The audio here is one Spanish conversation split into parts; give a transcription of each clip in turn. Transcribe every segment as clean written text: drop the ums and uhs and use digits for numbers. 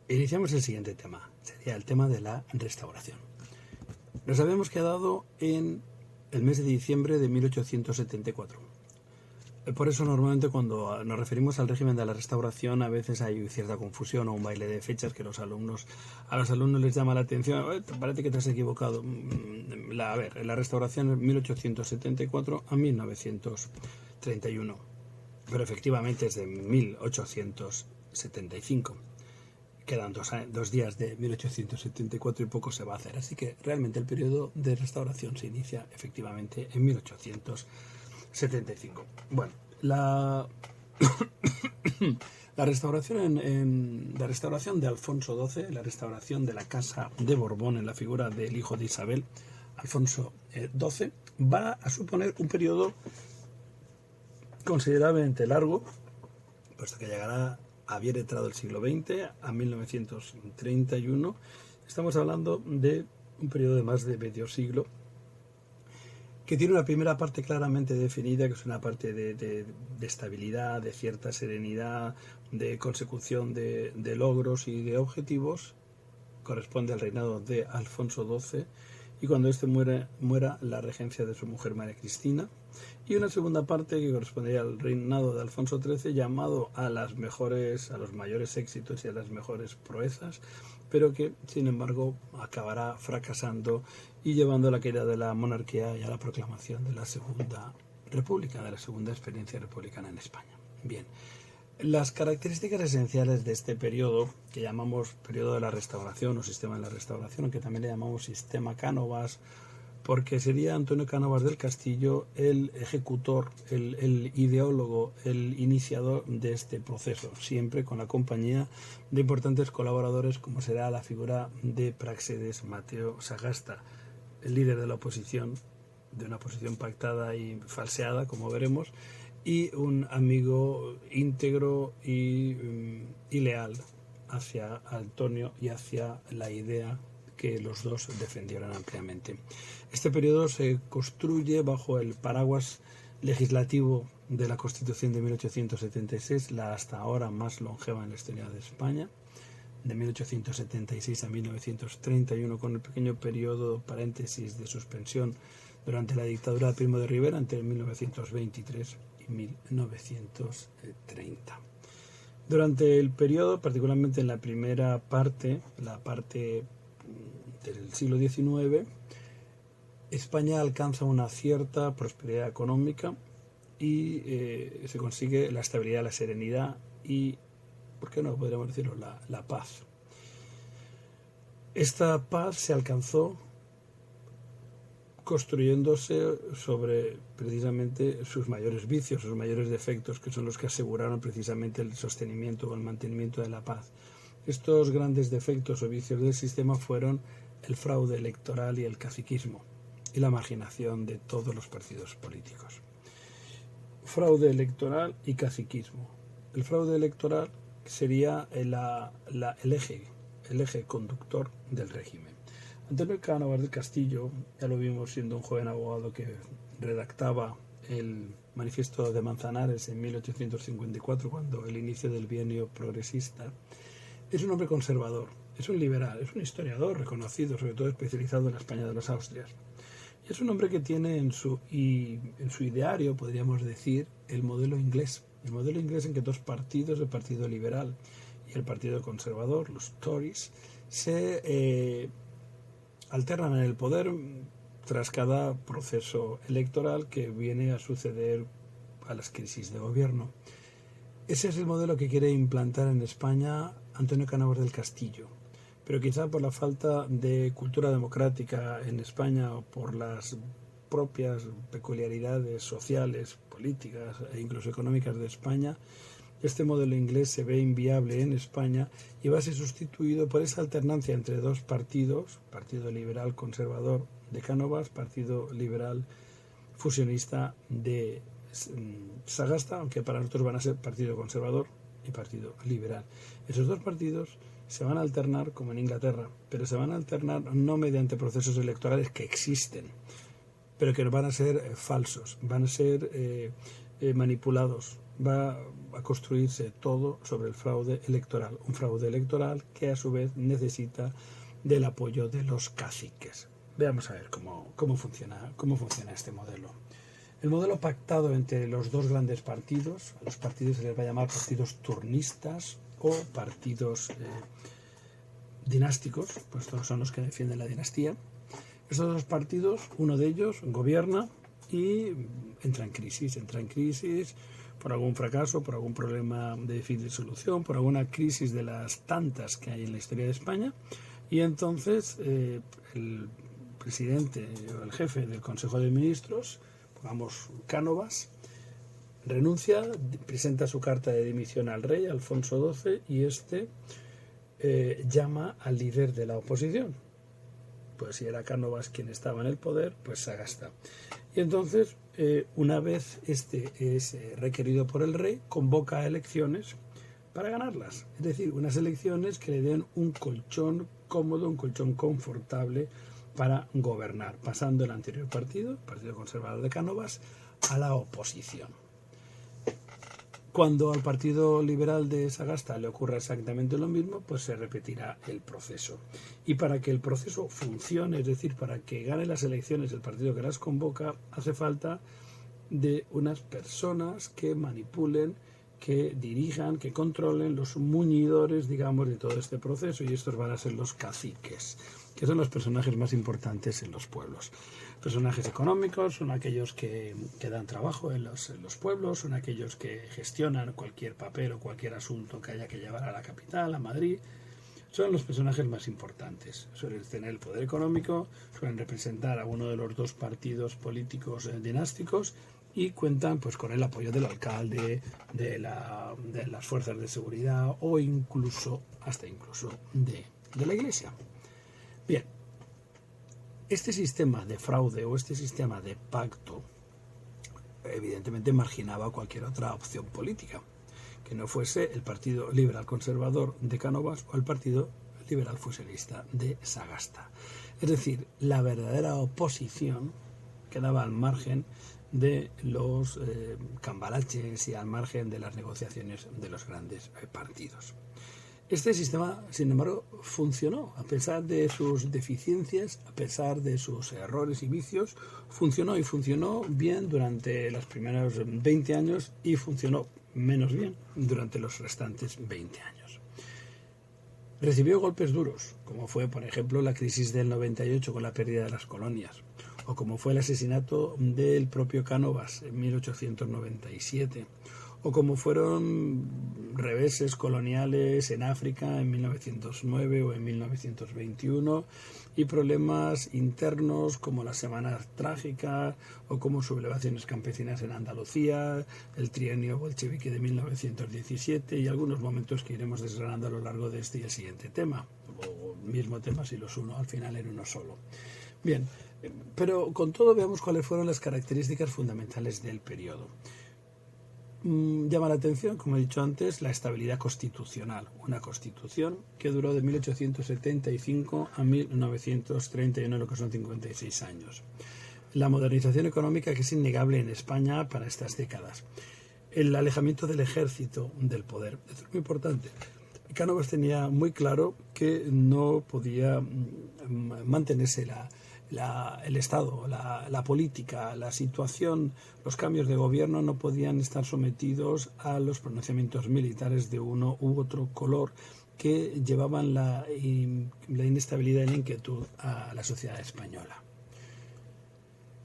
Iniciamos el siguiente tema, sería el tema de la restauración. Nos habíamos quedado en el mes de diciembre de 1874. Por eso normalmente cuando nos referimos al régimen de la restauración a veces hay cierta confusión o un baile de fechas que a los alumnos les llama la atención. Parece que te has equivocado. La restauración es 1874 a 1931, pero efectivamente es de 1875. Quedan dos días de 1874 y poco se va a hacer, así que realmente el periodo de restauración se inicia efectivamente en 1875. Bueno, la restauración de Alfonso XII, la restauración de la Casa de Borbón en la figura del hijo de Isabel, Alfonso XII, va a suponer un periodo considerablemente largo, puesto que llegará a bien entrado el siglo XX, a 1931. Estamos hablando de un periodo de más de medio siglo, que tiene una primera parte claramente definida, que es una parte de estabilidad, de cierta serenidad, de consecución de logros y de objetivos. Corresponde al reinado de Alfonso XII, y cuando éste muera la regencia de su mujer María Cristina, y una segunda parte que correspondería al reinado de Alfonso XIII, llamado a los mayores éxitos y a las mejores proezas, pero que sin embargo acabará fracasando y llevando a la caída de la monarquía y a la proclamación de la Segunda República, de la segunda experiencia republicana en España. Bien, las características esenciales de este periodo, que llamamos periodo de la restauración o sistema de la restauración, aunque también le llamamos sistema Cánovas, porque sería Antonio Cánovas del Castillo el ejecutor, el ideólogo, el iniciador de este proceso, siempre con la compañía de importantes colaboradores como será la figura de Práxedes Mateo Sagasta, el líder de la oposición, de una oposición pactada y falseada, como veremos, y un amigo íntegro y leal hacia Antonio y hacia la idea que los dos defendieron ampliamente. Este periodo se construye bajo el paraguas legislativo de la Constitución de 1876, la hasta ahora más longeva en la historia de España, de 1876 a 1931, con el pequeño periodo paréntesis de suspensión durante la dictadura de Primo de Rivera entre 1923 y 1930. Durante el periodo, particularmente en la primera parte, la parte del siglo XIX, España alcanza una cierta prosperidad económica y se consigue la estabilidad, la serenidad y, ¿por qué no podríamos decirlo?, la paz. Esta paz se alcanzó construyéndose sobre precisamente sus mayores vicios, sus mayores defectos, que son los que aseguraron precisamente el sostenimiento o el mantenimiento de la paz. Estos grandes defectos o vicios del sistema fueron el fraude electoral y el caciquismo, y la marginación de todos los partidos políticos. Fraude electoral y caciquismo. El fraude electoral sería el eje conductor del régimen. Antonio Cánovas del Castillo, ya lo vimos siendo un joven abogado que redactaba el Manifiesto de Manzanares en 1854, cuando el inicio del bienio progresista. Es un hombre conservador, es un liberal, es un historiador reconocido, sobre todo especializado en la España de los Austrias. Y es un hombre que tiene en su ideario, podríamos decir, el modelo inglés. El modelo inglés en que dos partidos, el Partido Liberal y el Partido Conservador, los Tories, se alternan en el poder tras cada proceso electoral que viene a suceder a las crisis de gobierno. Ese es el modelo que quiere implantar en España Antonio Cánovas del Castillo, pero quizá por la falta de cultura democrática en España o por las propias peculiaridades sociales, políticas e incluso económicas de España, este modelo inglés se ve inviable en España y va a ser sustituido por esa alternancia entre dos partidos, Partido Liberal Conservador de Cánovas, Partido Liberal Fusionista de Sagasta, aunque para nosotros van a ser Partido Conservador y Partido Liberal. Esos dos partidos se van a alternar como en Inglaterra, pero se van a alternar no mediante procesos electorales que existen, pero que van a ser falsos, van a ser manipulados va a construirse todo sobre el fraude electoral. Un fraude electoral que a su vez necesita del apoyo de los caciques. Veamos a ver cómo funciona este modelo. El modelo pactado entre los dos grandes partidos, a los partidos se les va a llamar partidos turnistas o partidos dinásticos, pues estos son los que defienden la dinastía. Estos dos partidos, uno de ellos gobierna y entra en crisis por algún fracaso, por algún problema de difícil solución, por alguna crisis de las tantas que hay en la historia de España, y entonces el presidente o el jefe del Consejo de Ministros, pongamos Cánovas, renuncia, presenta su carta de dimisión al rey, Alfonso XII, y este llama al líder de la oposición. Pues si era Cánovas quien estaba en el poder, pues Sagasta. Y entonces, una vez este es requerido por el rey, convoca a elecciones para ganarlas. Es decir, unas elecciones que le den un colchón cómodo, un colchón confortable para gobernar, pasando el anterior partido, el Partido Conservador de Cánovas, a la oposición. Cuando al Partido Liberal de Sagasta le ocurra exactamente lo mismo, pues se repetirá el proceso. Y para que el proceso funcione, es decir, para que gane las elecciones el partido que las convoca, hace falta de unas personas que manipulen, que dirijan, que controlen los muñidores, digamos, de todo este proceso, y estos van a ser los caciques, que son los personajes más importantes en los pueblos. Personajes económicos son aquellos que dan trabajo en los pueblos, son aquellos que gestionan cualquier papel o cualquier asunto que haya que llevar a la capital, a Madrid. Son los personajes más importantes. Suelen tener el poder económico, suelen representar a uno de los dos partidos políticos dinásticos y cuentan pues con el apoyo del alcalde, de las fuerzas de seguridad o incluso de la iglesia. Bien, este sistema de fraude o este sistema de pacto evidentemente marginaba cualquier otra opción política que no fuese el Partido Liberal Conservador de Cánovas o el Partido Liberal Fusionista de Sagasta. Es decir, la verdadera oposición quedaba al margen de los cambalaches y al margen de las negociaciones de los grandes partidos. Este sistema, sin embargo, funcionó, a pesar de sus deficiencias, a pesar de sus errores y vicios, funcionó bien durante los primeros 20 años y funcionó menos bien durante los restantes 20 años. Recibió golpes duros, como fue, por ejemplo, la crisis del 98 con la pérdida de las colonias, o como fue el asesinato del propio Cánovas en 1897, o como fueron reveses coloniales en África en 1909 o en 1921, y problemas internos como la Semana Trágica o como sublevaciones campesinas en Andalucía, el trienio bolchevique de 1917 y algunos momentos que iremos desgranando a lo largo de este y el siguiente tema, o mismo tema si los uno al final en uno solo. Bien, pero con todo veamos cuáles fueron las características fundamentales del periodo. Llama la atención, como he dicho antes, la estabilidad constitucional, una constitución que duró de 1875 a 1931, lo que son 56 años. La modernización económica, que es innegable en España para estas décadas. El alejamiento del ejército del poder. Esto es muy importante. Cánovas tenía muy claro que no podía mantenerse el Estado, la política, la situación, los cambios de gobierno no podían estar sometidos a los pronunciamientos militares de uno u otro color que llevaban la inestabilidad y la inquietud a la sociedad española.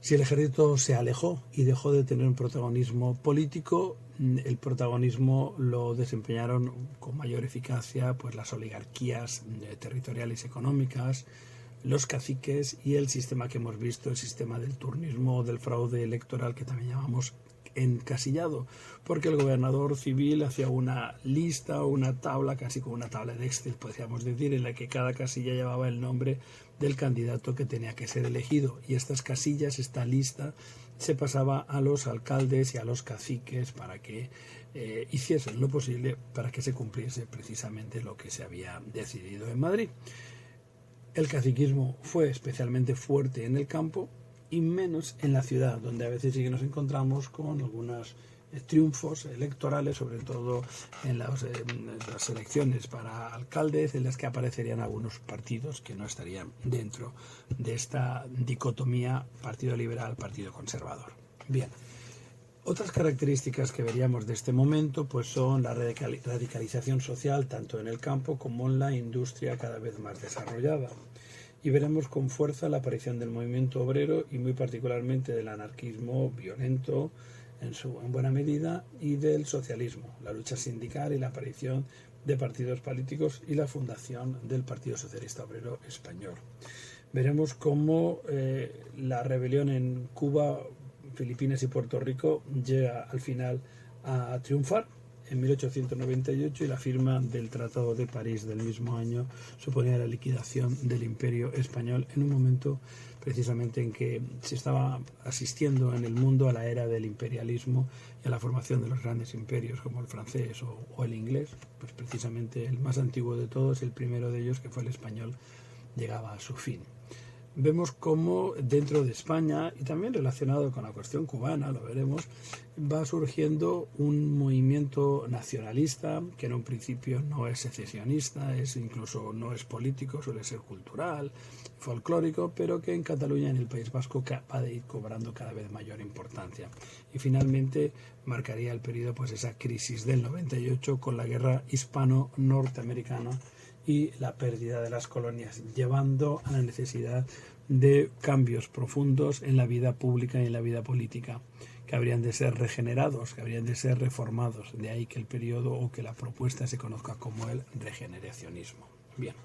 Si el ejército se alejó y dejó de tener un protagonismo político, el protagonismo lo desempeñaron con mayor eficacia pues las oligarquías territoriales y económicas, los caciques y el sistema que hemos visto, el sistema del turnismo o del fraude electoral, que también llamamos encasillado, porque el gobernador civil hacía una lista o una tabla, casi como una tabla de Excel, podríamos decir, en la que cada casilla llevaba el nombre del candidato que tenía que ser elegido, y estas casillas, esta lista, se pasaba a los alcaldes y a los caciques para que hiciesen lo posible para que se cumpliese precisamente lo que se había decidido en Madrid. El caciquismo fue especialmente fuerte en el campo y menos en la ciudad, donde a veces sí que nos encontramos con algunas triunfos electorales, sobre todo en las elecciones para alcaldes, en las que aparecerían algunos partidos que no estarían dentro de esta dicotomía partido liberal, partido conservador. Bien. Otras características que veríamos de este momento pues son la radicalización social tanto en el campo como en la industria cada vez más desarrollada. Y veremos con fuerza la aparición del movimiento obrero y muy particularmente del anarquismo violento en buena medida y del socialismo, la lucha sindical y la aparición de partidos políticos y la fundación del Partido Socialista Obrero Español. Veremos cómo la rebelión en Cuba, Filipinas y Puerto Rico llega al final a triunfar en 1898 y la firma del Tratado de París del mismo año suponía la liquidación del Imperio Español en un momento precisamente en que se estaba asistiendo en el mundo a la era del imperialismo y a la formación de los grandes imperios como el francés o el inglés. Pues precisamente el más antiguo de todos, el primero de ellos, que fue el español, llegaba a su fin. Vemos cómo dentro de España, y también relacionado con la cuestión cubana, lo veremos, va surgiendo un movimiento nacionalista que en un principio no es secesionista, incluso no es político, suele ser cultural, folclórico, pero que en Cataluña, en el País Vasco, va a ir cobrando cada vez mayor importancia. Y finalmente marcaría el periodo, pues esa crisis del 98 con la guerra hispano-norteamericana y la pérdida de las colonias, llevando a la necesidad de cambios profundos en la vida pública y en la vida política, que habrían de ser regenerados, que habrían de ser reformados. De ahí que el periodo o que la propuesta se conozca como el regeneracionismo. Bien,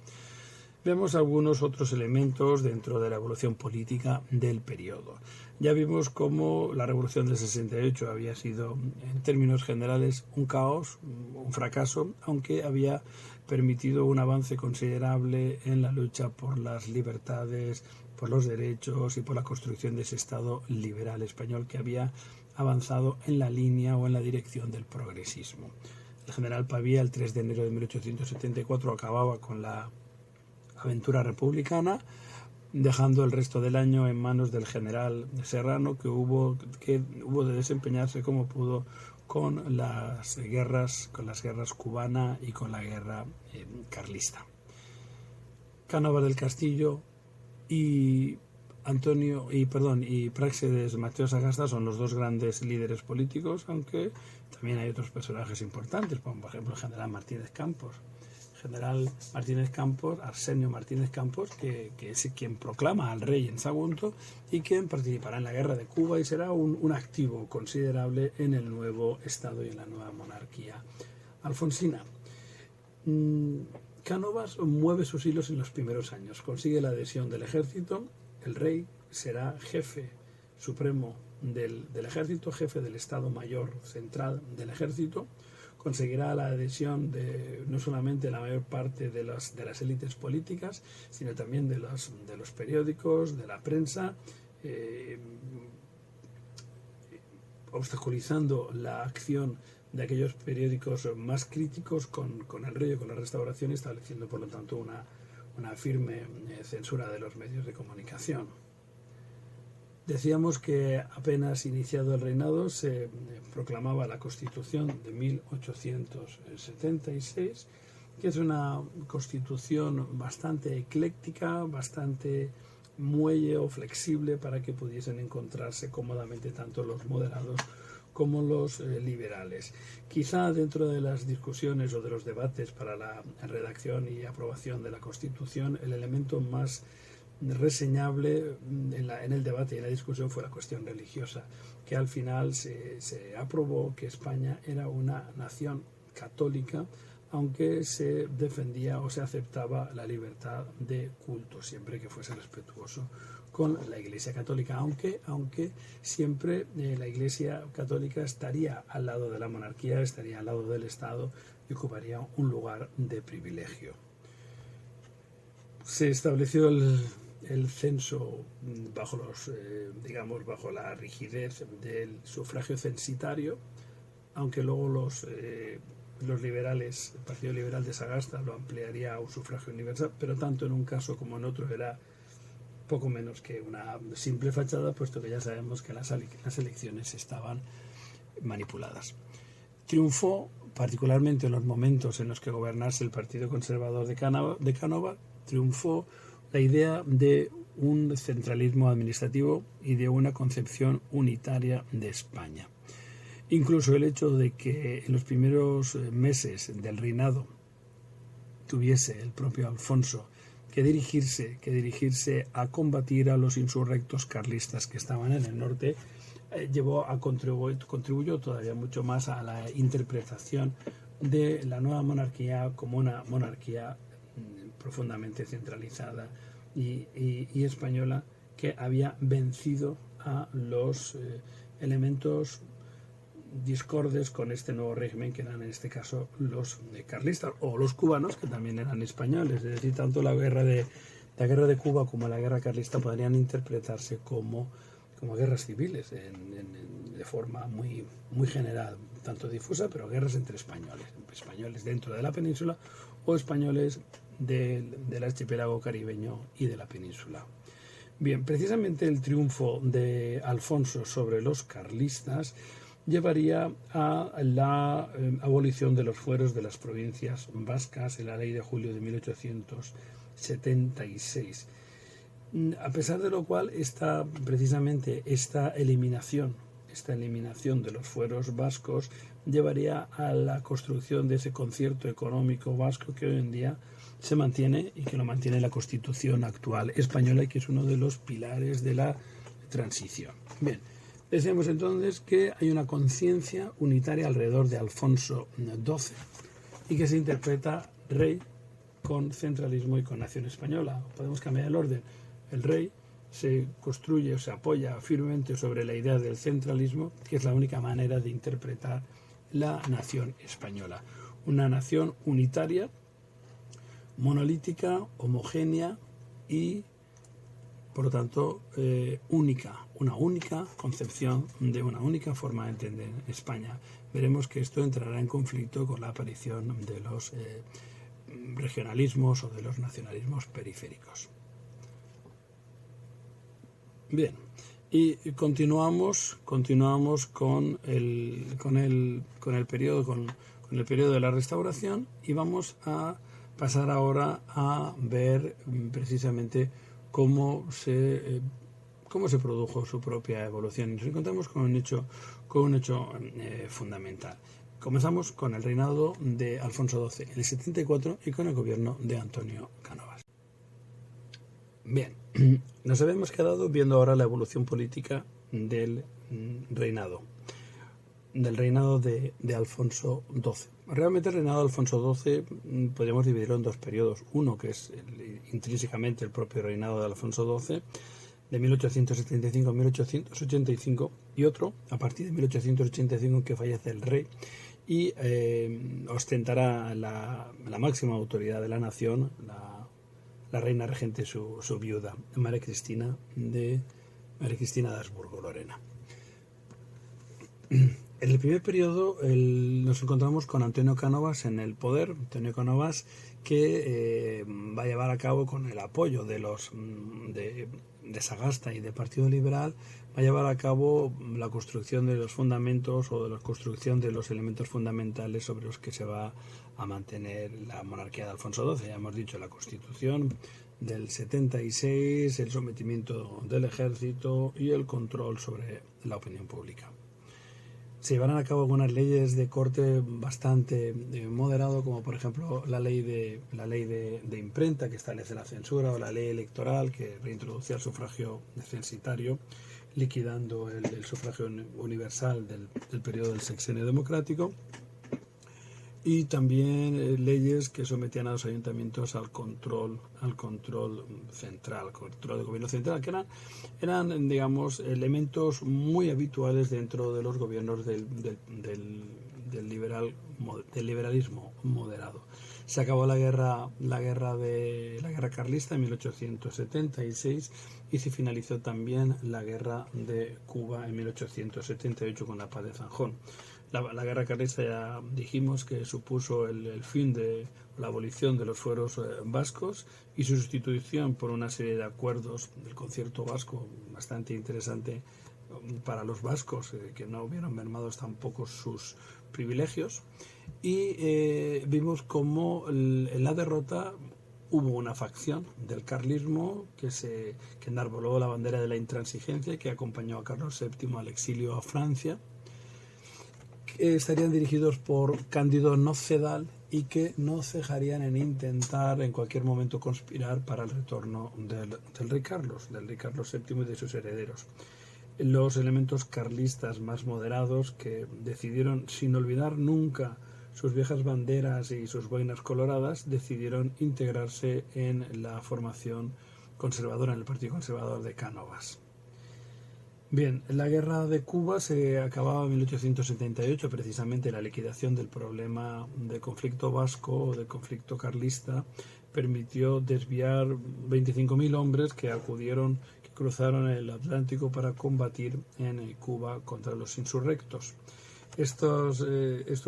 vemos algunos otros elementos dentro de la evolución política del periodo. Ya vimos cómo la Revolución del 68 había sido, en términos generales, un caos, un fracaso, aunque había permitido un avance considerable en la lucha por las libertades, por los derechos y por la construcción de ese Estado liberal español que había avanzado en la línea o en la dirección del progresismo. El general Pavía, el 3 de enero de 1874, acababa con la aventura republicana, dejando el resto del año en manos del general Serrano, que hubo de desempeñarse como pudo con las guerras cubana y con la guerra carlista. Cánovas del Castillo y Práxedes Mateo Sagasta son los dos grandes líderes políticos, aunque también hay otros personajes importantes, como por ejemplo el general Martínez Campos. Arsenio Martínez Campos, que es quien proclama al rey en Sagunto y quien participará en la guerra de Cuba y será un activo considerable en el nuevo Estado y en la nueva monarquía alfonsina. Cánovas mueve sus hilos en los primeros años, consigue la adhesión del ejército, el rey será jefe supremo del ejército, jefe del Estado Mayor Central del ejército, conseguirá la adhesión de no solamente la mayor parte de las élites políticas, sino también de los periódicos, de la prensa, obstaculizando la acción de aquellos periódicos más críticos con el rey o con la restauración, estableciendo por lo tanto una firme censura de los medios de comunicación. Decíamos que apenas iniciado el reinado se proclamaba la Constitución de 1876, que es una constitución bastante ecléctica, bastante muelle o flexible para que pudiesen encontrarse cómodamente tanto los moderados como los liberales. Quizá dentro de las discusiones o de los debates para la redacción y aprobación de la Constitución, el elemento más reseñable en el debate y en la discusión fue la cuestión religiosa, que al final se aprobó que España era una nación católica, aunque se defendía o se aceptaba la libertad de culto, siempre que fuese respetuoso con la Iglesia Católica, aunque siempre la Iglesia Católica estaría al lado de la monarquía, estaría al lado del Estado y ocuparía un lugar de privilegio. Se estableció el censo bajo la rigidez del sufragio censitario, aunque luego los liberales, el Partido Liberal de Sagasta lo ampliaría a un sufragio universal, pero tanto en un caso como en otro era poco menos que una simple fachada, puesto que ya sabemos que las elecciones estaban manipuladas. Triunfó particularmente en los momentos en los que gobernase el Partido Conservador de Canova, triunfó la idea de un centralismo administrativo y de una concepción unitaria de España. Incluso el hecho de que en los primeros meses del reinado tuviese el propio Alfonso que dirigirse a combatir a los insurrectos carlistas que estaban en el norte, contribuyó todavía mucho más a la interpretación de la nueva monarquía como una monarquía profundamente centralizada y española, que había vencido a los elementos discordes con este nuevo régimen, que eran en este caso los carlistas o los cubanos, que también eran españoles. Es decir, tanto la guerra de Cuba como la guerra carlista podrían interpretarse como guerras civiles de forma muy, muy general, tanto difusa, pero guerras entre españoles dentro de la península o españoles del archipiélago caribeño y de la península. Bien, precisamente el triunfo de Alfonso sobre los carlistas llevaría a la abolición de los fueros de las provincias vascas en la ley de julio de 1876. A pesar de lo cual, precisamente esta eliminación de los fueros vascos llevaría a la construcción de ese concierto económico vasco que hoy en día se mantiene y que lo mantiene la Constitución actual española, y que es uno de los pilares de la transición. Bien, decíamos entonces que hay una conciencia unitaria alrededor de Alfonso XII y que se interpreta rey con centralismo y con nación española. Podemos cambiar el orden. El rey se construye o se apoya firmemente sobre la idea del centralismo, que es la única manera de interpretar la nación española. Una nación unitaria, monolítica, homogénea y, por lo tanto, única. Una única concepción de una única forma de entender España. Veremos que esto entrará en conflicto con la aparición de los regionalismos o de los nacionalismos periféricos. Bien, y continuamos con el periodo de la Restauración, y vamos a pasar ahora a ver precisamente cómo se produjo su propia evolución. Y nos encontramos con un hecho fundamental. Comenzamos con el reinado de Alfonso XII en el 74 y con el gobierno de Antonio Cánovas. Bien, nos habíamos quedado viendo ahora la evolución política del reinado de Alfonso XII. Realmente el reinado de Alfonso XII podríamos dividirlo en dos periodos. Uno, que es intrínsecamente el propio reinado de Alfonso XII, de 1875 a 1885, y otro, a partir de 1885, en que fallece el rey y ostentará la máxima autoridad de la nación, la reina regente, su viuda, María Cristina de Habsburgo-Lorena. En el primer periodo nos encontramos con Antonio Cánovas en el poder. Antonio Cánovas, que va a llevar a cabo, con el apoyo de Sagasta y del Partido Liberal, va a llevar a cabo la construcción de los fundamentos o de la construcción de los elementos fundamentales sobre los que se va a mantener la monarquía de Alfonso XII. Ya hemos dicho, la Constitución del 76, el sometimiento del ejército y el control sobre la opinión pública. Se llevarán a cabo algunas leyes de corte bastante moderado, como por ejemplo la ley de imprenta, que establece la censura, o la ley electoral, que reintroducía el sufragio censitario, liquidando el sufragio universal del periodo del sexenio democrático, y también leyes que sometían a los ayuntamientos al control central, control del gobierno central, que eran digamos, elementos muy habituales dentro de los gobiernos del liberalismo moderado. Se acabó la guerra carlista en 1876 y se finalizó también la guerra de Cuba en 1878 con la paz de Zanjón. La guerra carlista, ya dijimos, que supuso el fin de la abolición de los fueros vascos y su sustitución por una serie de acuerdos del concierto vasco bastante interesante para los vascos, que no hubieran mermados tampoco sus privilegios, y vimos como en la derrota hubo una facción del carlismo que enarboló la bandera de la intransigencia, que acompañó a Carlos VII al exilio a Francia, que estarían dirigidos por Cándido Nocedal y que no cejarían en intentar en cualquier momento conspirar para el retorno del rey Carlos VII y de sus herederos. Los elementos carlistas más moderados, que decidieron, sin olvidar nunca sus viejas banderas y sus boinas coloradas, decidieron integrarse en la formación conservadora, en el Partido Conservador de Cánovas. Bien, la guerra de Cuba se acababa en 1878, precisamente la liquidación del problema de conflicto vasco o de conflicto carlista permitió desviar 25.000 hombres que cruzaron el Atlántico para combatir en Cuba contra los insurrectos. Esto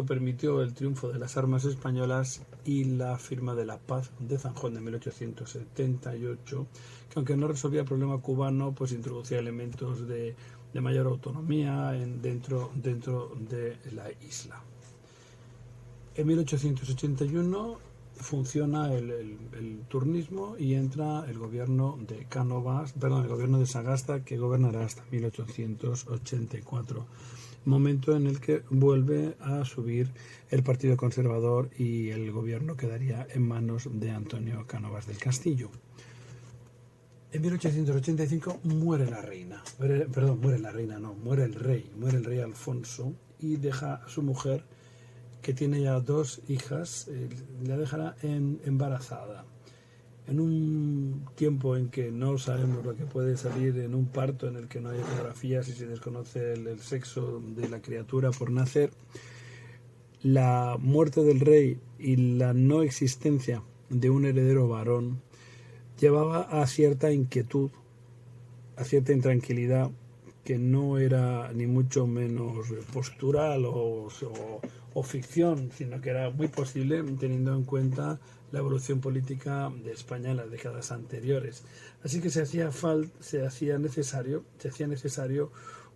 permitió el triunfo de las armas españolas y la firma de la Paz de Zanjón de 1878, que aunque no resolvía el problema cubano, pues introducía elementos de mayor autonomía dentro de la isla. En 1881 funciona el turnismo y entra el gobierno de el gobierno de Sagasta, que gobernará hasta 1884. Momento en el que vuelve a subir el Partido Conservador y el gobierno quedaría en manos de Antonio Cánovas del Castillo. En 1885 muere el rey Alfonso, y deja a su mujer, que tiene ya 2 hijas, la dejará embarazada. En un tiempo en que no sabemos lo que puede salir en un parto, en el que no hay ecografías y se desconoce el sexo de la criatura por nacer, la muerte del rey y la no existencia de un heredero varón llevaba a cierta inquietud, a cierta intranquilidad, que no era ni mucho menos postural o ficción, sino que era muy posible teniendo en cuenta la evolución política de España en las décadas anteriores. Así que se hacía necesario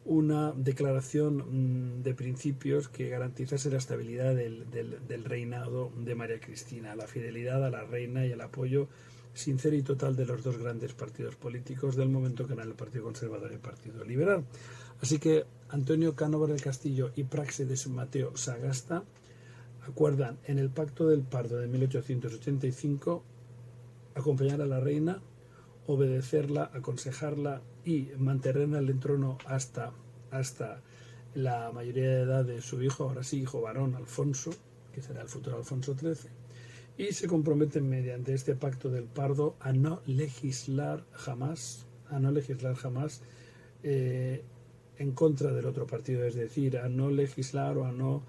una declaración de principios que garantizase la estabilidad del reinado de María Cristina, la fidelidad a la reina y el apoyo sincero y total de los 2 grandes partidos políticos del momento, que eran el Partido Conservador y el Partido Liberal. Así que Antonio Cánovas del Castillo y Práxedes Mateo Sagasta acuerdan en el Pacto del Pardo de 1885 acompañar a la reina, obedecerla, aconsejarla y mantenerla en el trono hasta la mayoría de edad de su hijo, ahora sí hijo varón, Alfonso, que será el futuro Alfonso XIII, y se comprometen mediante este Pacto del Pardo a no legislar jamás en contra del otro partido, es decir, a no legislar o a no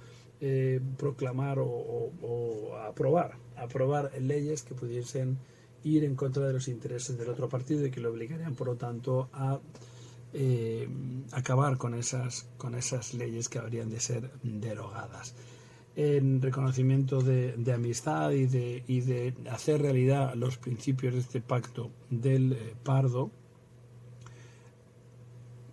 proclamar o aprobar leyes que pudiesen ir en contra de los intereses del otro partido y que le obligarían, por lo tanto, a acabar con esas leyes que habrían de ser derogadas. En reconocimiento de amistad y de hacer realidad los principios de este pacto del Pardo,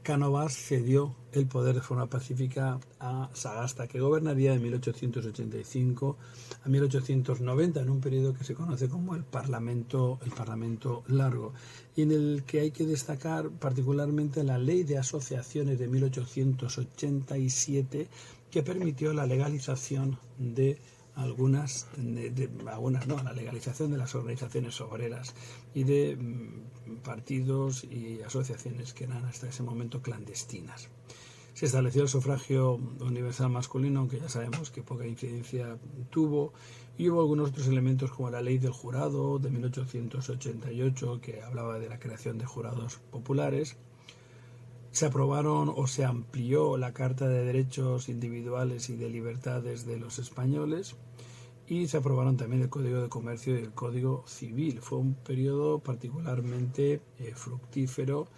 Cánovas cedió el poder de forma pacífica a Sagasta, que gobernaría de 1885 a 1890, en un periodo que se conoce como el Parlamento Largo, y en el que hay que destacar particularmente la Ley de Asociaciones de 1887, que permitió la legalización la legalización de las organizaciones obreras y de partidos y asociaciones que eran hasta ese momento clandestinas. Se estableció el sufragio universal masculino, aunque ya sabemos que poca incidencia tuvo, y hubo algunos otros elementos como la ley del jurado de 1888, que hablaba de la creación de jurados populares. Se aprobaron o se amplió la Carta de Derechos Individuales y de Libertades de los Españoles, y se aprobaron también el Código de Comercio y el Código Civil. Fue un periodo particularmente fructífero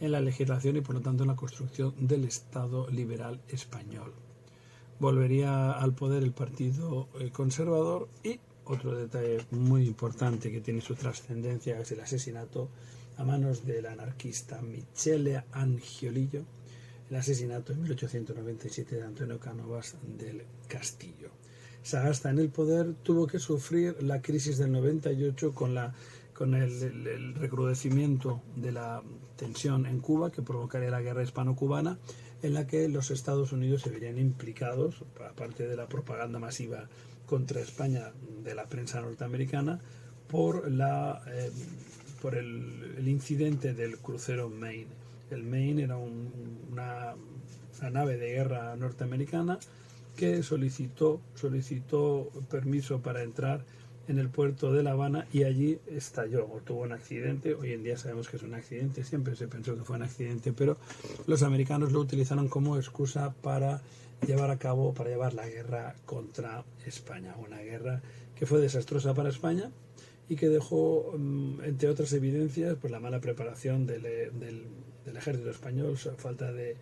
en la legislación y por lo tanto en la construcción del Estado liberal español. Volvería al poder el Partido Conservador, y otro detalle muy importante que tiene su trascendencia es el asesinato a manos del anarquista Michele Angiolillo el asesinato en 1897 de Antonio Cánovas del Castillo. Sagasta en el poder tuvo que sufrir la crisis del 98 con el recrudecimiento de la tensión en Cuba, que provocaría la guerra hispano-cubana, en la que los Estados Unidos se verían implicados, aparte de la propaganda masiva contra España de la prensa norteamericana, por el incidente del crucero Maine. El Maine era una nave de guerra norteamericana que solicitó permiso para entrar en el puerto de La Habana y allí estalló o tuvo un accidente. Hoy en día sabemos que es un accidente, siempre se pensó que fue un accidente, pero los americanos lo utilizaron como excusa para llevar la guerra contra España, una guerra que fue desastrosa para España y que dejó, entre otras evidencias, pues la mala preparación del ejército español, su falta de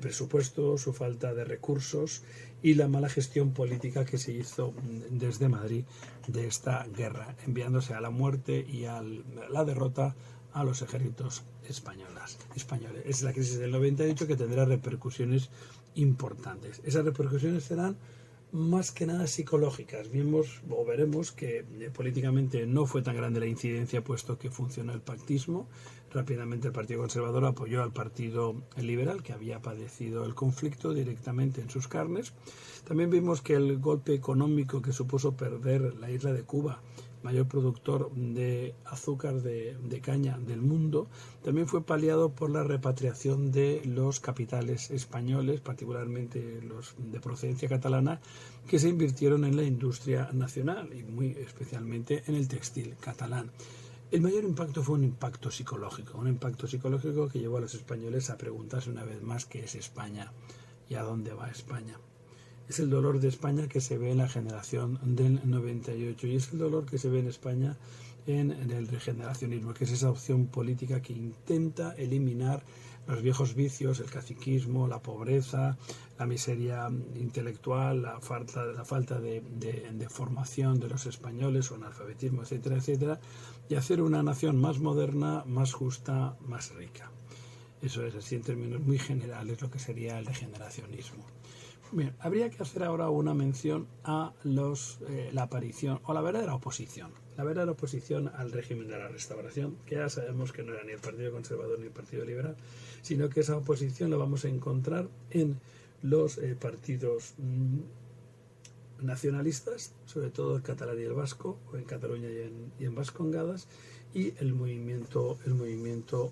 presupuesto, su falta de recursos y la mala gestión política que se hizo desde Madrid de esta guerra, enviándose a la muerte y a la derrota a los ejércitos españoles. Es la crisis del 98 que tendrá repercusiones importantes. Esas repercusiones serán más que nada psicológicas. Veremos que políticamente no fue tan grande la incidencia, puesto que funcionó el pactismo. Rápidamente el Partido Conservador apoyó al Partido Liberal, que había padecido el conflicto directamente en sus carnes. También vimos que el golpe económico que supuso perder la isla de Cuba, mayor productor de azúcar de caña del mundo, también fue paliado por la repatriación de los capitales españoles, particularmente los de procedencia catalana, que se invirtieron en la industria nacional y muy especialmente en el textil catalán. El mayor impacto fue un impacto psicológico que llevó a los españoles a preguntarse una vez más qué es España y a dónde va España. Es el dolor de España que se ve en la generación del 98 y es el dolor que se ve en España en el regeneracionismo, que es esa opción política que intenta eliminar los viejos vicios, el caciquismo, la pobreza, la miseria intelectual, la falta de formación de los españoles, su analfabetismo, etcétera, etcétera, y hacer una nación más moderna, más justa, más rica. Eso es así en términos muy generales lo que sería el regeneracionismo. Bien, habría que hacer ahora una mención a la aparición o la verdadera oposición al régimen de la Restauración, que ya sabemos que no era ni el Partido Conservador ni el Partido Liberal, sino que esa oposición la vamos a encontrar en los partidos nacionalistas, sobre todo el catalán y el vasco, o en Cataluña y en Vascongadas, y el movimiento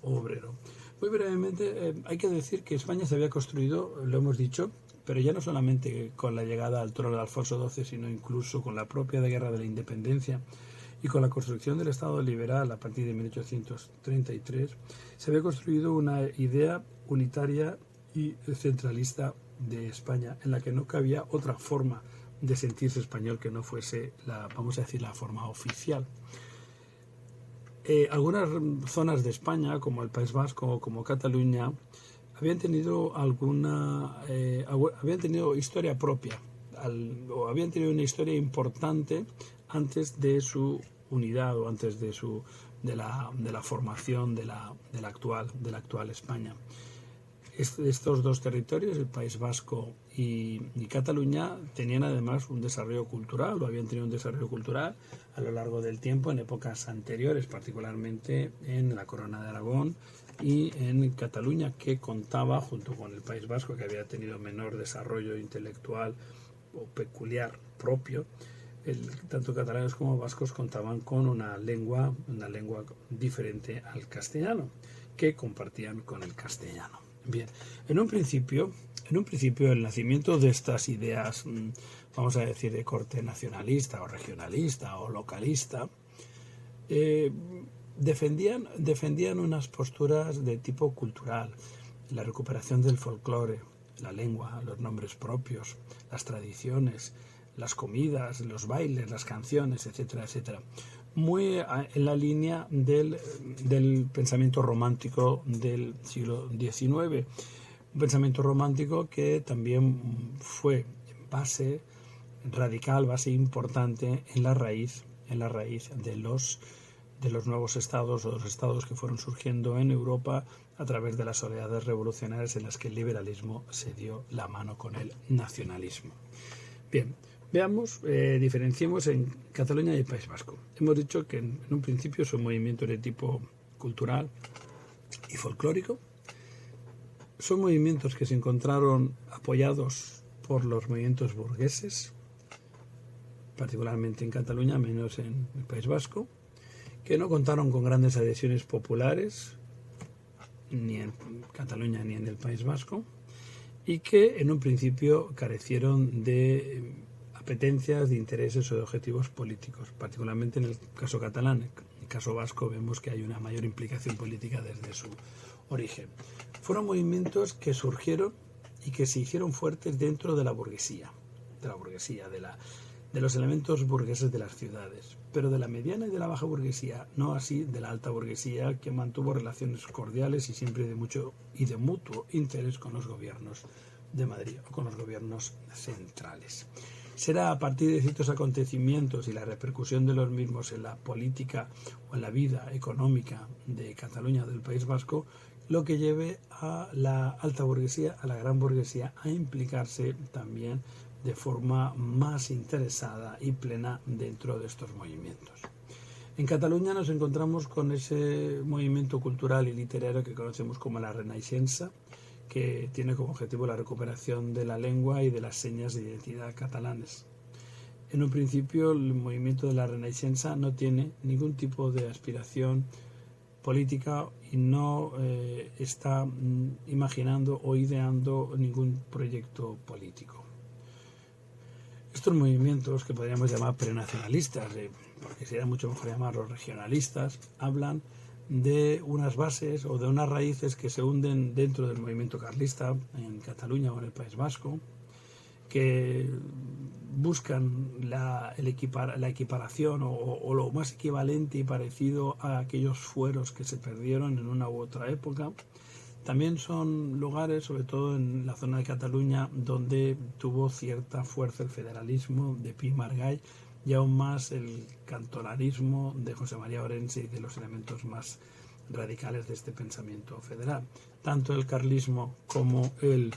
obrero. Muy brevemente, hay que decir que España se había construido, lo hemos dicho, pero ya no solamente con la llegada al trono de Alfonso XII, sino incluso con la propia guerra de la independencia y con la construcción del Estado liberal a partir de 1833, se había construido una idea unitaria y centralista de España, en la que no cabía otra forma de sentirse español que no fuese la forma oficial. Algunas zonas de España, como el País Vasco o como Cataluña, habían tenido historia propia, o habían tenido una historia importante antes de su unidad o antes de la formación de la actual España. Estos dos territorios, el País Vasco y Cataluña, tenían además un desarrollo cultural, o habían tenido un desarrollo cultural a lo largo del tiempo, en épocas anteriores, particularmente en la Corona de Aragón y en Cataluña, que contaba, junto con el País Vasco, que había tenido menor desarrollo intelectual o peculiar propio, tanto catalanes como vascos contaban con una lengua diferente al castellano, que compartían con el castellano. Bien, en un principio el nacimiento de estas ideas, vamos a decir, de corte nacionalista o regionalista o localista, defendían unas posturas de tipo cultural, la recuperación del folclore, la lengua, los nombres propios, las tradiciones, las comidas, los bailes, las canciones, etcétera, etcétera. Muy en la línea del pensamiento romántico del siglo XIX. Un pensamiento romántico que también fue base radical, base importante en la raíz de los de los nuevos estados o los estados que fueron surgiendo en Europa a través de las oleadas revolucionarias en las que el liberalismo se dio la mano con el nacionalismo. Bien, veamos, diferenciemos en Cataluña y el País Vasco. Hemos dicho que en un principio son movimientos de tipo cultural y folclórico. Son movimientos que se encontraron apoyados por los movimientos burgueses, particularmente en Cataluña, menos en el País Vasco, que no contaron con grandes adhesiones populares, ni en Cataluña ni en el País Vasco, y que en un principio carecieron de apetencias, de intereses o de objetivos políticos, particularmente en el caso catalán. En el caso vasco vemos que hay una mayor implicación política desde su origen. Fueron movimientos que surgieron y que se hicieron fuertes dentro de la burguesía, de los elementos burgueses de las ciudades, pero de la mediana y de la baja burguesía, no así de la alta burguesía, que mantuvo relaciones cordiales y siempre de mucho y de mutuo interés con los gobiernos de Madrid o con los gobiernos centrales. Será a partir de ciertos acontecimientos y la repercusión de los mismos en la política o en la vida económica de Cataluña, del País Vasco, lo que lleve a la alta burguesía, a la gran burguesía, a implicarse también de forma más interesada y plena dentro de estos movimientos. En Cataluña nos encontramos con ese movimiento cultural y literario que conocemos como la Renaixença, que tiene como objetivo la recuperación de la lengua y de las señas de identidad catalanes. En un principio, el movimiento de la Renaixença no tiene ningún tipo de aspiración política y no está imaginando o ideando ningún proyecto político. Estos movimientos, que podríamos llamar prenacionalistas, porque sería mucho mejor llamarlos regionalistas, hablan de unas bases o de unas raíces que se hunden dentro del movimiento carlista en Cataluña o en el País Vasco, que buscan la equiparación o lo más equivalente y parecido a aquellos fueros que se perdieron en una u otra época. También son lugares, sobre todo en la zona de Cataluña, donde tuvo cierta fuerza el federalismo de Pi i Margall y aún más el cantonarismo de José María Orense y de los elementos más radicales de este pensamiento federal. Tanto el carlismo como el